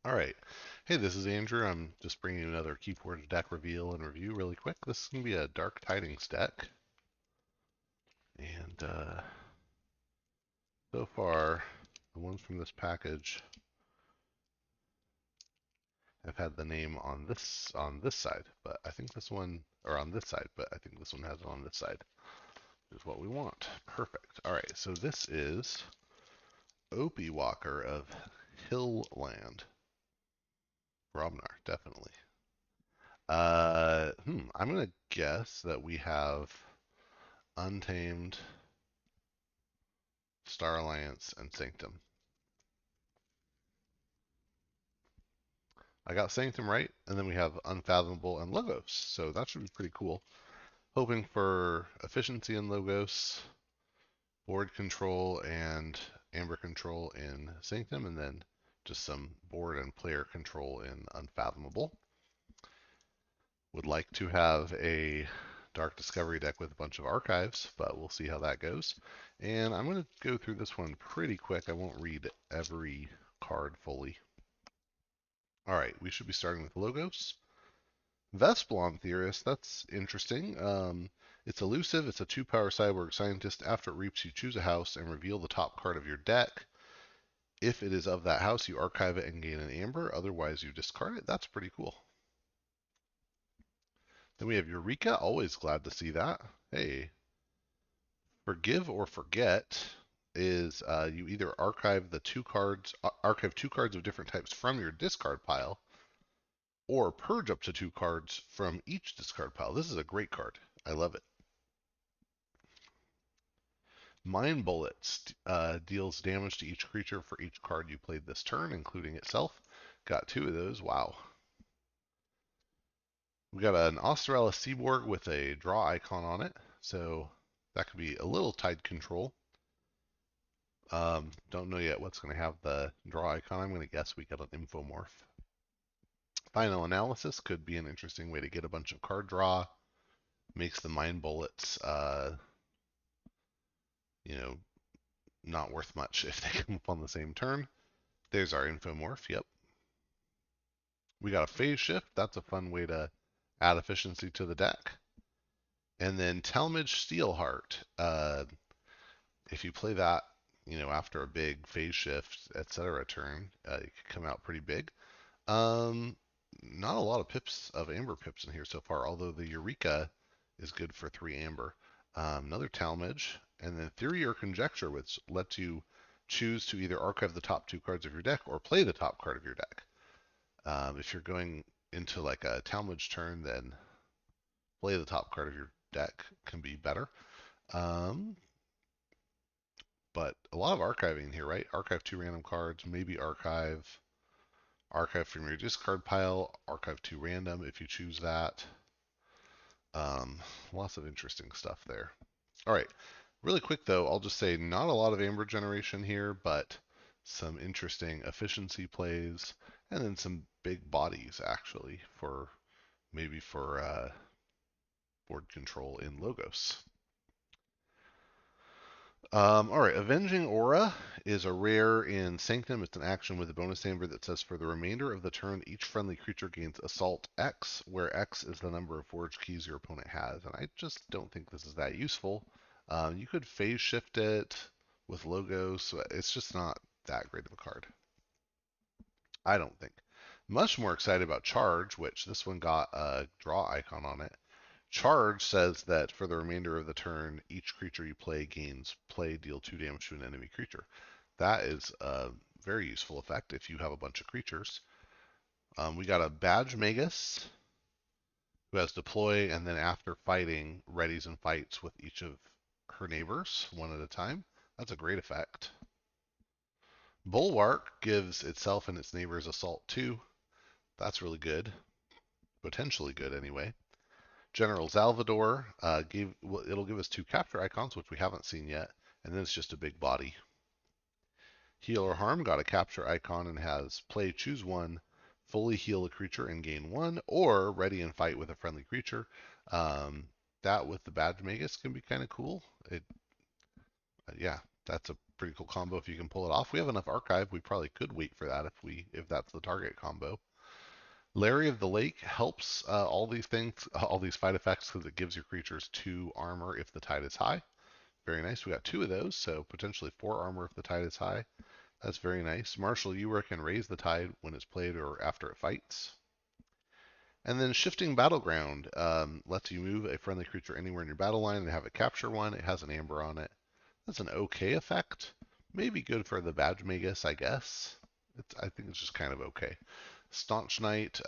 All right. Hey, this is Andrew. I'm just bringing you another Keyforge deck reveal and review really quick. This is going to be a Dark Tidings deck. And so far, the ones from this package have had the name on this side, but I think this one, or on this side, but I think this one has it on this side, is what we want. Perfect. All right, so this is Opiwalker of Hillland. Brobnar, definitely. I'm going to guess that we have Untamed, Star Alliance, and Sanctum. I got Sanctum right, and then we have Unfathomable and Logos, so that should be pretty cool. Hoping for efficiency in Logos, board control, and amber control in Sanctum, and then just some board and player control in Unfathomable. Would like to have a Dark Discovery deck with a bunch of archives, but we'll see how that goes. And I'm going to go through this one pretty quick. I won't read every card fully. All right, we should be starting with Logos. Vesplon Theorist, that's interesting. It's elusive. It's a 2-power cyborg scientist. After it reaps, you choose a house and reveal the top card of your deck. If it is of that house, you archive it and gain an amber. Otherwise, you discard it. That's pretty cool. Then we have Eureka. Always glad to see that. Hey, Forgive or Forget is you either archive archive 2 cards of different types from your discard pile, or purge up to 2 cards from each discard pile. This is a great card. I love it. Mind Bullets deals damage to each creature for each card you played this turn, including itself. Got 2 of those. Wow. We got an Australis Seaborg with a draw icon on it, so that could be a little tide control. Don't know yet what's going to have the draw icon. I'm going to guess we got an Infomorph. Final Analysis could be an interesting way to get a bunch of card draw. Makes the Mind Bullets, you know, not worth much if they come up on the same turn. There's our Infomorph, yep. We got a Phase Shift. That's a fun way to add efficiency to the deck. And then Talmadge Steelheart. If you play that, after a big Phase Shift, etc. turn, it could come out pretty big. Not a lot of pips of Amber pips in here so far, although the Eureka is good for 3 Amber. Another Talmadge, and then Theory or Conjecture, which lets you choose to either archive the top 2 cards of your deck or play the top card of your deck. If you're going into like a Talmadge turn, then play the top card of your deck can be better. But a lot of archiving here, right? Archive 2 random cards, maybe archive from your discard pile, archive 2 random if you choose that. Lots of interesting stuff there. All right, really quick though, I'll just say not a lot of amber generation here, but some interesting efficiency plays, and then some big bodies actually for maybe for board control in Logos. All right, Avenging Aura is a rare in Sanctum. It's an action with a bonus amber that says for the remainder of the turn, each friendly creature gains Assault X, where X is the number of forge keys your opponent has. And I just don't think this is that useful. You could phase shift it with Logos. So it's just not that great of a card. I don't think. Much more excited about Charge, which this one got a draw icon on it. Charge says that for the remainder of the turn, each creature you play gains play, deal 2 damage to an enemy creature. That is a very useful effect if you have a bunch of creatures. We got a Badge Magus who has deploy, and then after fighting, readies and fights with each of her neighbors one at a time. That's a great effect. Bulwark gives itself and its neighbors assault 2. That's really good. Potentially good anyway. General Salvador it'll give us 2 capture icons, which we haven't seen yet, and then it's just a big body. Heal or Harm got a capture icon and has play, choose 1, fully heal a creature and gain 1, or ready and fight with a friendly creature. That with the Badge Magus can be kind of cool. Yeah, that's a pretty cool combo if you can pull it off. We have enough archive. We probably could wait for that if that's the target combo. Larry of the Lake helps all these things, all these fight effects, because it gives your creatures 2 armor if the tide is high. Very nice. We got 2 of those, so potentially 4 armor if the tide is high. That's very nice. Marshal Ewer can raise the tide when it's played or after it fights. And then Shifting Battleground lets you move a friendly creature anywhere in your battle line and have it capture one. It has an amber on it. That's an okay effect. Maybe good for the Badge Magus, I guess. I think it's just kind of okay. Staunch Knight,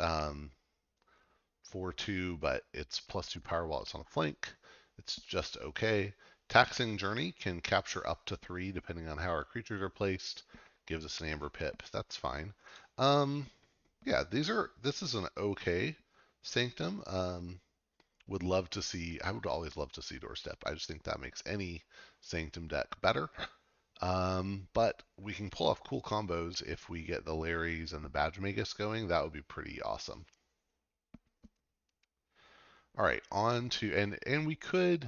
4/2, but it's +2 power while it's on a flank. It's just okay. Taxing Journey can capture up to 3 depending on how our creatures are placed. Gives us an amber pip. That's fine. Yeah, this is an okay Sanctum. I would always love to see Doorstep. I just think that makes any Sanctum deck better. But we can pull off cool combos if we get the Larrys and the Badge Magus going. That would be pretty awesome. All right, on to and we could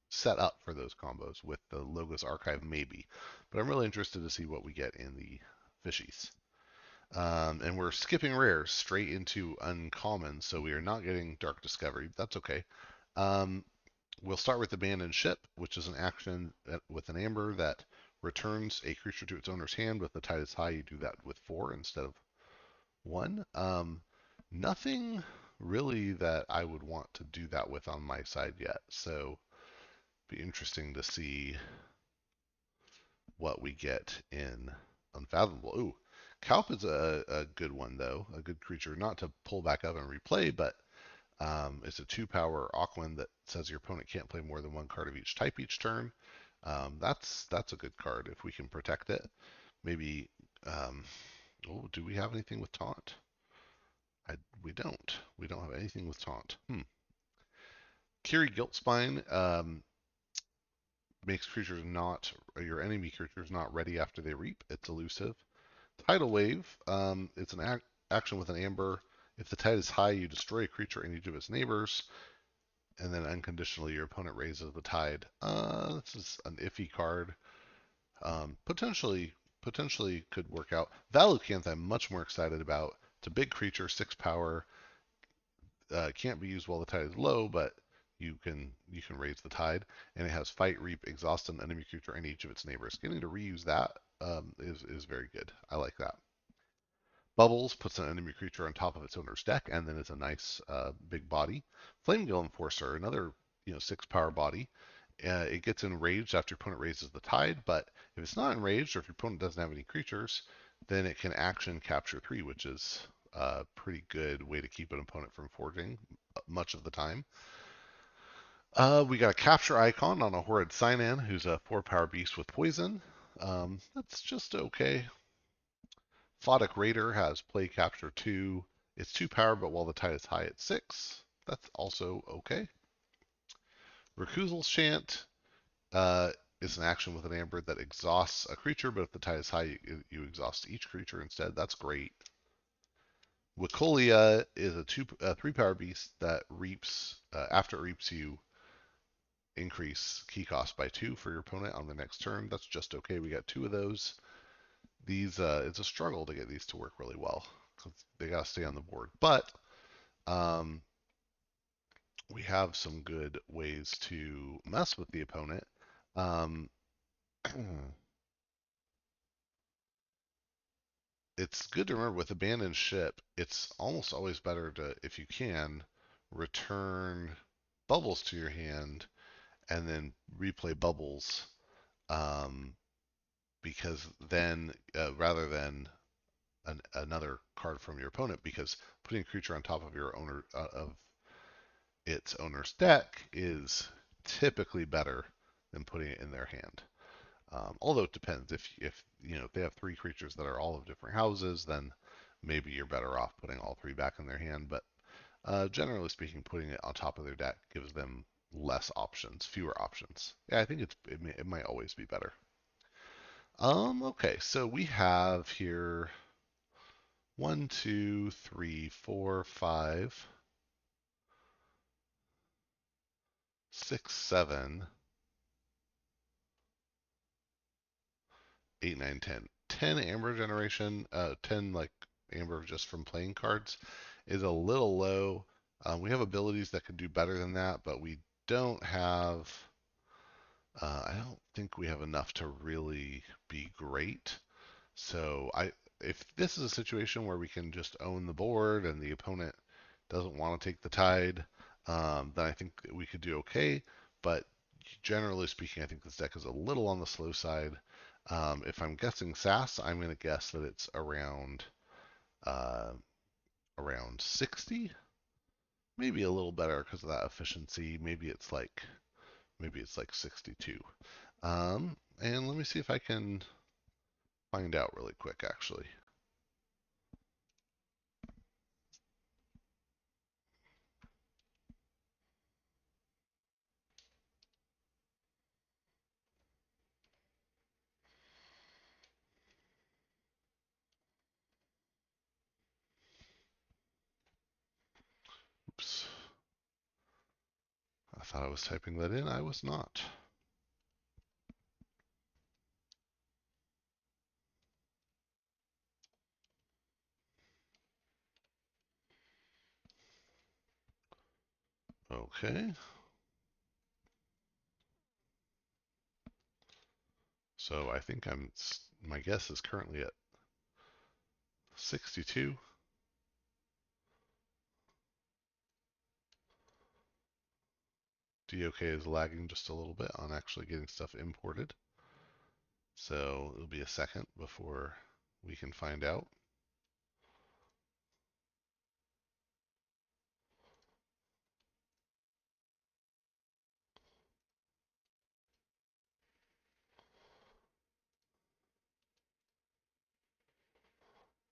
set up for those combos with the Logos Archive maybe, but I'm really interested to see what we get in the fishies. And we're skipping rares straight into uncommon, so we are not getting Dark Discovery. That's okay. We'll start with Abandoned Ship, which is an action with an amber that returns a creature to its owner's hand. With the tide is high, you do that with 4 instead of 1. Nothing really that I would want to do that with on my side yet, so be interesting to see what we get in Unfathomable. Ooh, Calp is a good one, though. A good creature, not to pull back up and replay, but it's a 2-power Aquan that says your opponent can't play more than 1 card of each type each turn. That's a good card if we can protect it. Maybe, oh, do we have anything with Taunt? We don't. We don't have anything with Taunt. Kiri Guiltspine makes your enemy creatures not ready after they reap. It's elusive. Tidal Wave, it's an action with an amber. If the tide is high, you destroy a creature and each of its neighbors, and then unconditionally your opponent raises the tide. This is an iffy card. Potentially could work out. Valukantha I'm much more excited about. It's a big creature, 6 power. Can't be used while the tide is low, but you can raise the tide, and it has fight, reap, exhaust an enemy creature and each of its neighbors. Getting to reuse that is very good. I like that. Bubbles puts an enemy creature on top of its owner's deck, and then it's a nice big body. Flamegill Enforcer, another 6 power body. It gets enraged after your opponent raises the tide, but if it's not enraged or if your opponent doesn't have any creatures, then it can action capture 3, which is a pretty good way to keep an opponent from forging much of the time. We got a capture icon on a Horrid Cynan, who's a 4-power beast with poison. That's just okay. Photic Raider has play capture 2. It's 2 power, but while the tide is high, it's 6. That's also okay. Recusal Chant is an action with an amber that exhausts a creature, but if the tide is high, you exhaust each creature instead. That's great. Wicolia is a 3-power beast that reaps. After it reaps, you increase key cost by 2 for your opponent on the next turn. That's just okay. We got 2 of those. These it's a struggle to get these to work really well because they gotta stay on the board. But we have some good ways to mess with the opponent. It's good to remember with Abandoned Ship, it's almost always better to, if you can, return Bubbles to your hand and then replay Bubbles, because then rather than another card from your opponent, because putting a creature on top of your owner of its owner's deck is typically better than putting it in their hand. Although it depends. If they have 3 creatures that are all of different houses, then maybe you're better off putting all 3 back in their hand. But generally speaking, putting it on top of their deck gives them less options, fewer options. Yeah, I think it might always be better. Okay, so we have here 1, 2, 3, 4, 5, 6, 7. 8, 9, 10. 10 amber generation, 10 like amber just from playing cards is a little low. We have abilities that could do better than that, but we don't have, I don't think we have enough to really be great. So if this is a situation where we can just own the board and the opponent doesn't want to take the tide, then I think we could do okay. But generally speaking, I think this deck is a little on the slow side. If I'm guessing SAS, I'm going to guess that it's uh, around 60, maybe a little better because of that efficiency. Maybe it's like 62. And let me see if I can find out really quick, actually. Oops. I thought I was typing that in. I was not. Okay. So I think my guess is currently at 62. DOK is lagging just a little bit on actually getting stuff imported. So it'll be a second before we can find out.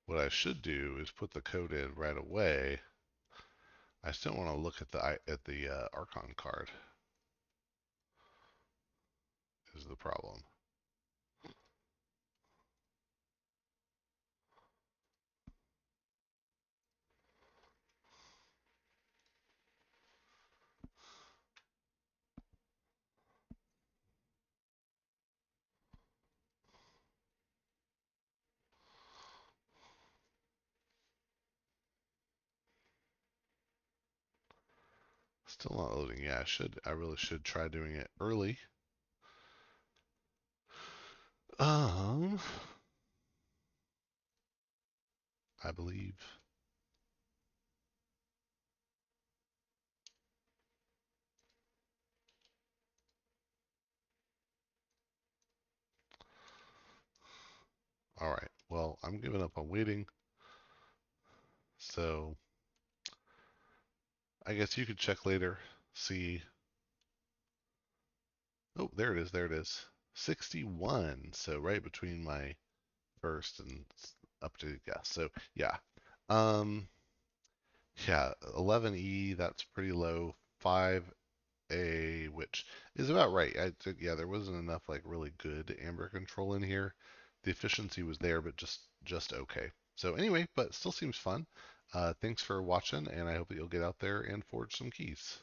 What I should do is put the code in right away. I still want to look at the Archon card is the problem. Still not loading. Yeah, I really should try doing it early. Um, I believe. All right. Well, I'm giving up on waiting. So I guess you could check later. See. Oh, there it is. There it is. 61. So right between my first and updated guess. So yeah. Um, yeah, 11E, that's pretty low. 5A, which is about right. Yeah, there wasn't enough like really good amber control in here. The efficiency was there, but just okay. So anyway, but still seems fun. Thanks for watching, and I hope that you'll get out there and forge some keys.